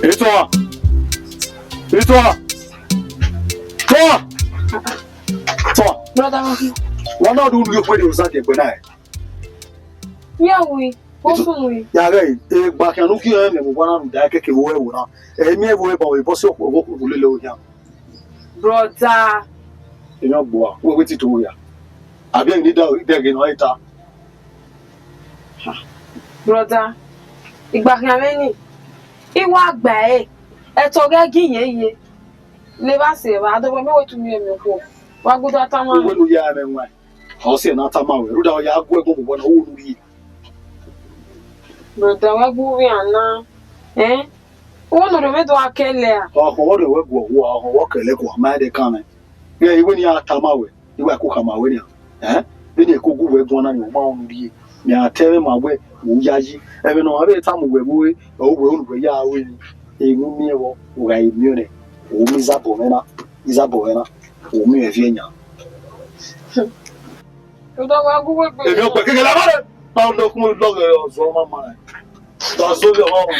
Et toi? Et toi? Toi? Toi? Brother, On a dû nous faire des actes pénaux. yeah, we. What's we? Yàrá yìí gbàkànú kí ẹ mẹ̀mú wọn náà dá kékeré wọ́ ẹ̀wò náà ẹ̀mí ẹ̀wò ẹ̀bà òye bọ́sí ọ̀pọ̀ ọ̀gbọ́n kúrò lélẹ̀ òyà. Brother. Èèyàn gbọ́ wa wọ́n ti tó yà àbí ẹ̀yìn dídá ìdẹ́gẹ̀ náà ìta. Brother. Ìgbàkànú ni. Ìwà àgbà ẹ̀tọ́ gẹ́gì yẹn yẹ. Lè bá ṣe wà á dọ́gbọ́n mẹ́wàá tún ní ẹ̀mí kú. Wà á gbọ́dọ̀ tá máa. Ìwé ló yá ẹ̀ wá ọ̀sẹ̀ náà tá máa wẹ̀ rúdà ọ̀yà agbó ẹ̀gbọ́n bọ̀ náà ó wù lórí. Brother, wà á gbúwì àná. Wọ́n nọ̀rọ̀ mẹ́tọ́ akẹ́lẹ̀ à. Ọ̀hún wọ́n lè wẹ́ gbọ̀ wọ́ ọ̀hún wọ́n kẹ̀lẹ́ kọ̀ àmọ́ ẹ̀dẹ̀ kan mẹ́. Ìwé ni a tá máa wẹ̀ ìwé ẹ̀kọ́ kà máa wẹ̀ ni à. Bẹ́ẹ̀ni ẹ̀kọ́ gún wẹ̀ gbọ́n náà ni wọ́n máa ń rí ni àtẹ́rẹ́ máa wẹ̀ wò yá yí. Ẹ̀mí náà abẹ́ tá mo wẹ̀ wẹ̀ ọ̀wẹ̀ olùwẹ̀ yá wẹ̀ ni. Èmi mi ẹ̀wọ̀ wà èmi rẹ̀ òun mi zábọ̀ mẹ́ná òun mi ẹ̀fí ẹ̀yà. Brother, wà á gbúwì pé. Èmi ọ̀pẹ̀ kékeré lábàrẹ̀. Báwo ni ọkùnrin lọ́gẹ̀ẹ́ ọ̀zọ́ máa máa rẹ̀? Lọ sórí ọmọ ọmọ